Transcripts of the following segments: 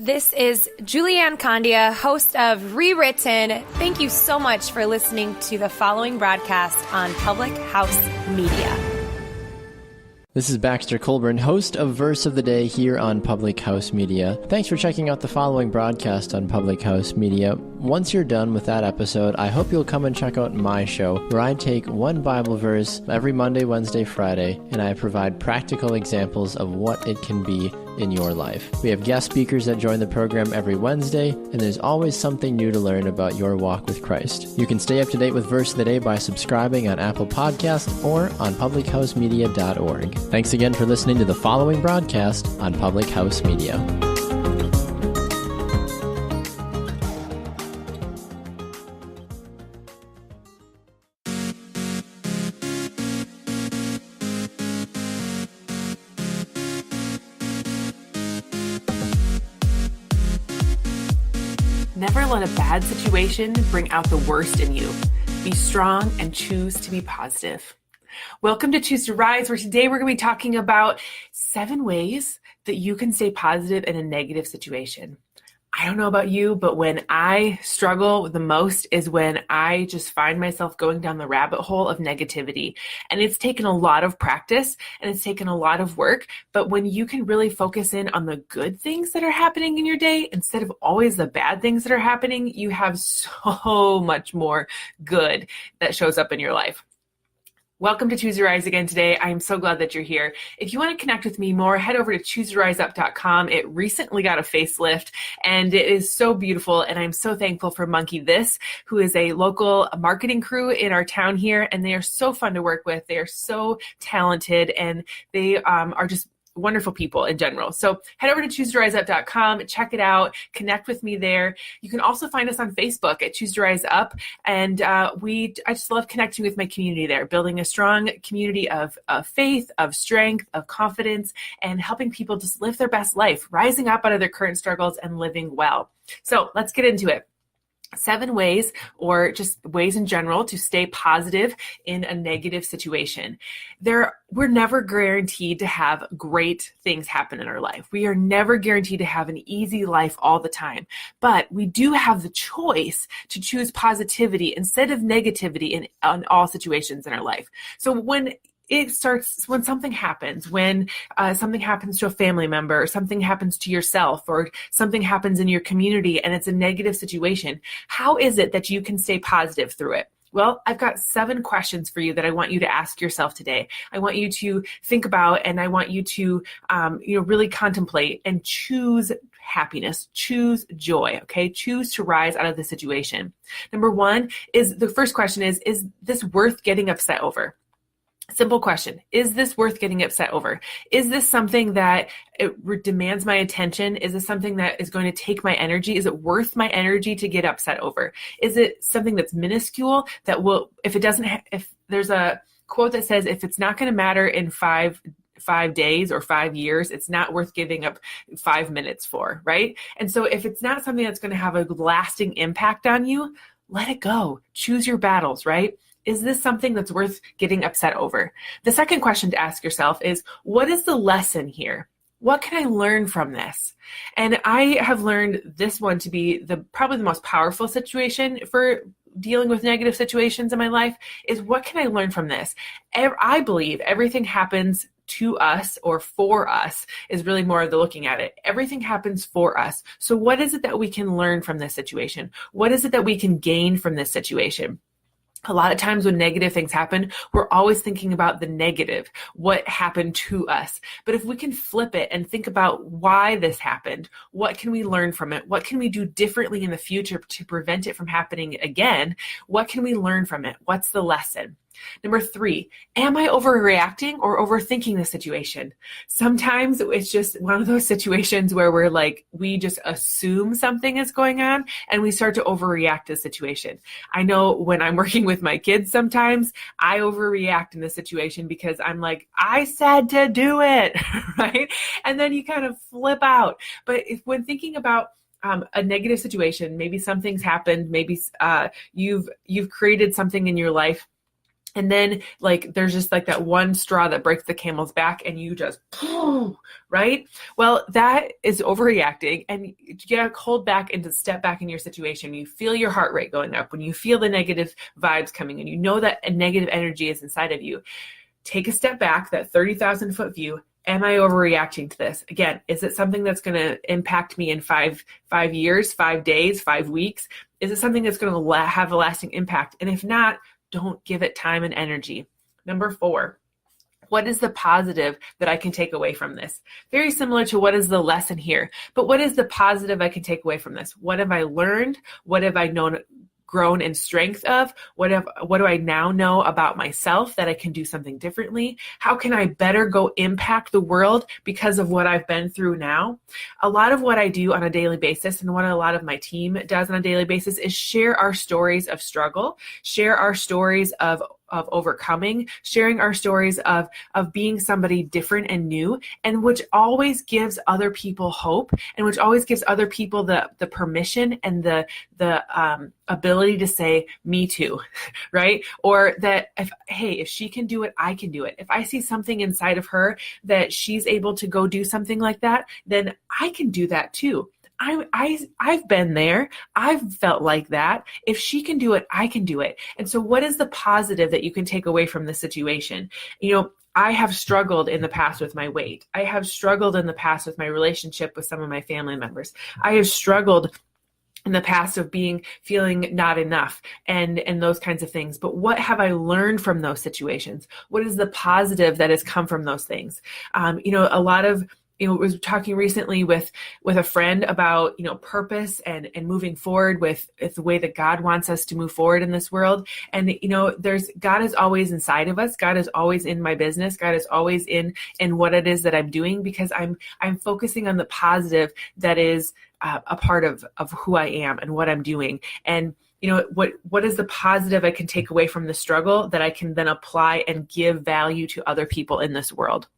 This is Julianne Condia, host of Rewritten. Thank you so much for listening to the following broadcast on Public House Media. This is Baxter Colburn, host of Verse of the Day here on Public House Media. Thanks for checking out the following broadcast on Public House Media. Once you're done with that episode, I hope you'll come and check out my show, where I take one Bible verse every Monday, Wednesday, Friday, and I provide practical examples of what it can be in your life. We have guest speakers that join the program every Wednesday, and there's always something new to learn about your walk with Christ. You can stay up to date with Verse of the Day by subscribing on Apple Podcasts or on publichousemedia.org. Thanks again for listening to the following broadcast on Public House Media. Never let a bad situation bring out the worst in you. Be strong and choose to be positive. Welcome to Choose to Rise, where today we're going to be talking about 7 ways that you can stay positive in a negative situation. I don't know about you, but when I struggle the most is when I just find myself going down the rabbit hole of negativity. And it's taken a lot of practice and it's taken a lot of work. But when you can really focus in on the good things that are happening in your day instead of always the bad things that are happening, you have so much more good that shows up in your life. Welcome to Choose Your Rise again today. I am so glad that you're here. If you want to connect with me more, head over to chooseyourriseup.com. It recently got a facelift and it is so beautiful. And I'm so thankful for Monkey This, who is a local marketing crew in our town here. And they are so fun to work with. They are so talented and they are just wonderful people in general. So head over to chooseyourriseup.com, check it out, connect with me there. You can also find us on Facebook at Choose to Rise Up. And I just love connecting with my community there, building a strong community of faith, of strength, of confidence, and helping people just live their best life, rising up out of their current struggles and living well. So let's get into it. 7 ways, or just ways in general, to stay positive in a negative situation. We're never guaranteed to have great things happen in our life. We are never guaranteed to have an easy life all the time, but we do have the choice to choose positivity instead of negativity in all situations in our life. So when something happens, when something happens to a family member, or something happens to yourself, or something happens in your community and it's a negative situation, how is it that you can stay positive through it? Well, I've got 7 questions for you that I want you to ask yourself today. I want you to think about, and I want you to really contemplate and choose happiness, choose joy, okay? Choose to rise out of the situation. Number 1 is, the first question is this worth getting upset over? Simple question. Is this worth getting upset over? Is this something that demands my attention? Is this something that is going to take my energy? Is it worth my energy to get upset over? Is it something that's minuscule that will, if there's a quote that says, if it's not going to matter in 5 days or 5 years, it's not worth giving up 5 minutes for, right? And so if it's not something that's going to have a lasting impact on you, let it go. Choose your battles, right? Is this something that's worth getting upset over? The second question to ask yourself is, what is the lesson here? What can I learn from this? And I have learned this one to be probably the most powerful situation for dealing with negative situations in my life is, what can I learn from this? I believe everything happens to us or for us is really more of the looking at it. Everything happens for us. So what is it that we can learn from this situation? What is it that we can gain from this situation? A lot of times when negative things happen, we're always thinking about the negative, what happened to us. But if we can flip it and think about why this happened, what can we learn from it? What can we do differently in the future to prevent it from happening again? What can we learn from it? What's the lesson? Number 3, am I overreacting or overthinking the situation? Sometimes it's just one of those situations where we just assume something is going on and we start to overreact to the situation. I know when I'm working with my kids, sometimes I overreact in the situation because I'm like, I said to do it, right? And then you kind of flip out. But when thinking about a negative situation, maybe something's happened, maybe you've created something in your life And then like, there's just like that one straw that breaks the camel's back and you just, right? Well, that is overreacting, and you gotta hold back and to step back in your situation. You feel your heart rate going up, when you feel the negative vibes coming in, you know that a negative energy is inside of you. Take a step back, that 30,000 foot view. Am I overreacting to this? Again, is it something that's going to impact me in five years, 5 days, 5 weeks? Is it something that's going to have a lasting impact? And if not, don't give it time and energy. Number 4, what is the positive that I can take away from this? Very similar to what is the lesson here, but what is the positive I can take away from this? What have I learned? What have I grown in strength of? What do I now know about myself that I can do something differently? How can I better go impact the world because of what I've been through now? A lot of what I do on a daily basis, and what a lot of my team does on a daily basis, is share our stories of struggle, share our stories of overcoming, sharing our stories of being somebody different and new, and which always gives other people hope, and which always gives other people the permission and the ability to say, me too, right? Or that if she can do it, I can do it. If I see something inside of her that she's able to go do something like that, then I can do that too. I've been there. I've felt like that. If she can do it, I can do it. And so what is the positive that you can take away from this situation? I have struggled in the past with my weight. I have struggled in the past with my relationship with some of my family members. I have struggled in the past of feeling not enough and those kinds of things. But what have I learned from those situations? What is the positive that has come from those things? A lot of, was talking recently with a friend about, purpose and moving forward with the way that God wants us to move forward in this world. And, God is always inside of us. God is always in my business. God is always in what it is that I'm doing, because I'm focusing on the positive that is a part of who I am and what I'm doing. And what is the positive I can take away from the struggle that I can then apply and give value to other people in this world?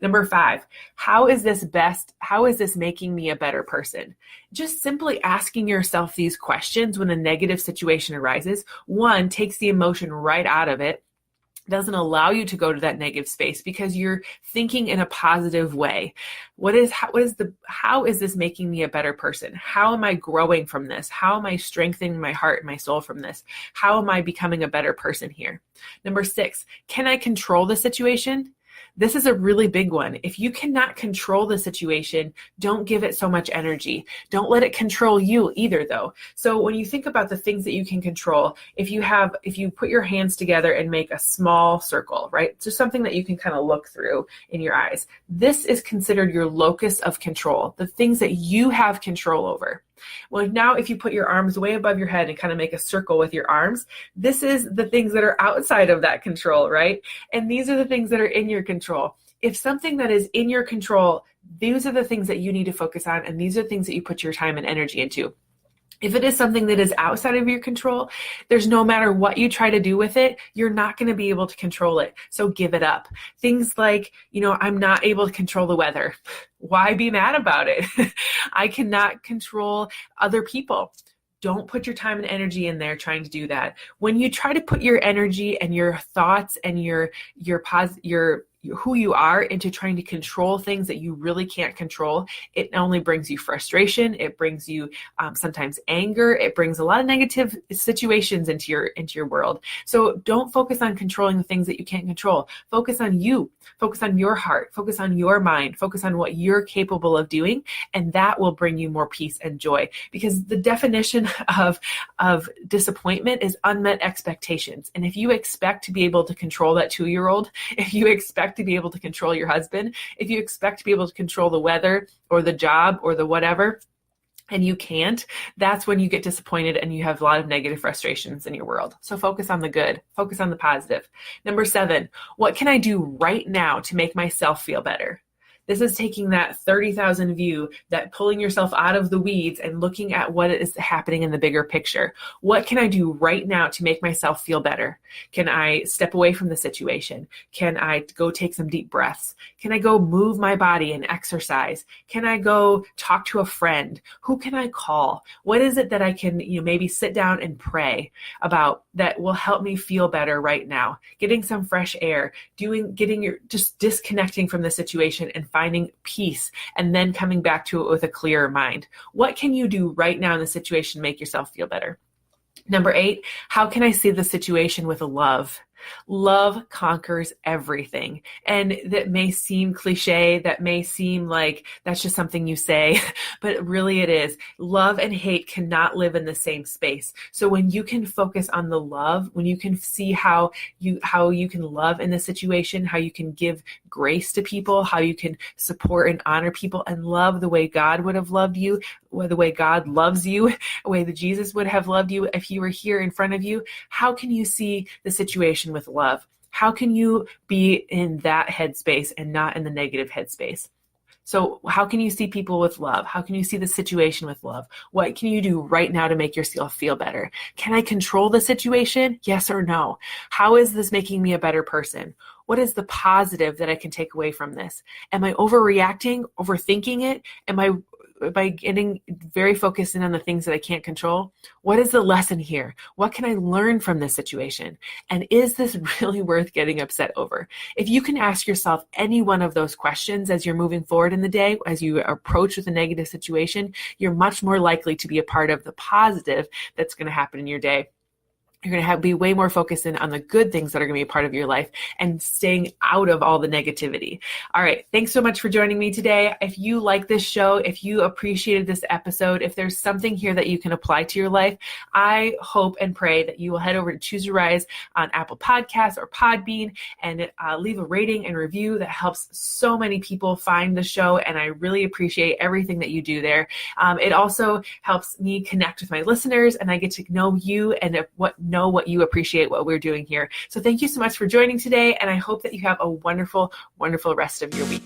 Number 5, how is this making me a better person? Just simply asking yourself these questions when a negative situation arises, 1, takes the emotion right out of it, doesn't allow you to go to that negative space because you're thinking in a positive way. How is this making me a better person? How am I growing from this? How am I strengthening my heart and my soul from this? How am I becoming a better person here? Number 6, can I control the situation? This is a really big one. If you cannot control the situation, don't give it so much energy. Don't let it control you either, though. So when you think about the things that you can control, if you put your hands together and make a small circle, right? Just something that you can kind of look through in your eyes. This is considered your locus of control, the things that you have control over. Well, now if you put your arms way above your head and kind of make a circle with your arms, this is the things that are outside of that control, right? And these are the things that are in your control. If something that is in your control, these are the things that you need to focus on, and these are things that you put your time and energy into. If it is something that is outside of your control, there's no matter what you try to do with it, you're not going to be able to control it. So give it up. Things like, I'm not able to control the weather. Why be mad about it? I cannot control other people. Don't put your time and energy in there trying to do that. When you try to put your energy and your thoughts and your who you are into trying to control things that you really can't control, it only brings you frustration. It brings you sometimes anger. It brings a lot of negative situations into your world. So don't focus on controlling the things that you can't control. Focus on you. Focus on your heart. Focus on your mind. Focus on what you're capable of doing, and that will bring you more peace and joy. Because the definition of disappointment is unmet expectations. And if you expect to be able to control that 2-year-old, if you expect to be able to control your husband, if you expect to be able to control the weather or the job or the whatever, and you can't, that's when you get disappointed and you have a lot of negative frustrations in your world. So focus on the good, focus on the positive. Number 7, what can I do right now to make myself feel better? This is taking that 30,000 view, that pulling yourself out of the weeds and looking at what is happening in the bigger picture. What can I do right now to make myself feel better? Can I step away from the situation? Can I go take some deep breaths? Can I go move my body and exercise? Can I go talk to a friend? Who can I call? What is it that I can, maybe sit down and pray about that will help me feel better right now? Getting some fresh air, just disconnecting from the situation and finding peace, and then coming back to it with a clearer mind. What can you do right now in the situation to make yourself feel better? Number 8, how can I see the situation with love? Love conquers everything. And that may seem cliche, that may seem like that's just something you say, but really it is. Love and hate cannot live in the same space. So when you can focus on the love, when you can see how you can love in the situation, how you can give grace to people, how you can support and honor people and love the way God would have loved you, the way God loves you, the way that Jesus would have loved you if he were here in front of you, how can you see the situation with love? How can you be in that headspace and not in the negative headspace? So how can you see people with love? How can you see the situation with love? What can you do right now to make yourself feel better? Can I control the situation? Yes or no? How is this making me a better person? What is the positive that I can take away from this? Am I overreacting, overthinking it? Am I by getting very focused in on the things that I can't control? What is the lesson here? What can I learn from this situation? And is this really worth getting upset over? If you can ask yourself any one of those questions as you're moving forward in the day, as you approach with a negative situation, you're much more likely to be a part of the positive that's going to happen in your day. You're going to be way more focused in on the good things that are going to be a part of your life and staying out of all the negativity. All right. Thanks so much for joining me today. If you like this show, if you appreciated this episode, if there's something here that you can apply to your life, I hope and pray that you will head over to Choose to Rise on Apple Podcasts or Podbean and leave a rating and review. That helps so many people find the show, and I really appreciate everything that you do there. It also helps me connect with my listeners, and I get to know you and know what you appreciate what we're doing here. So thank you so much for joining today, and I hope that you have a wonderful, wonderful rest of your week.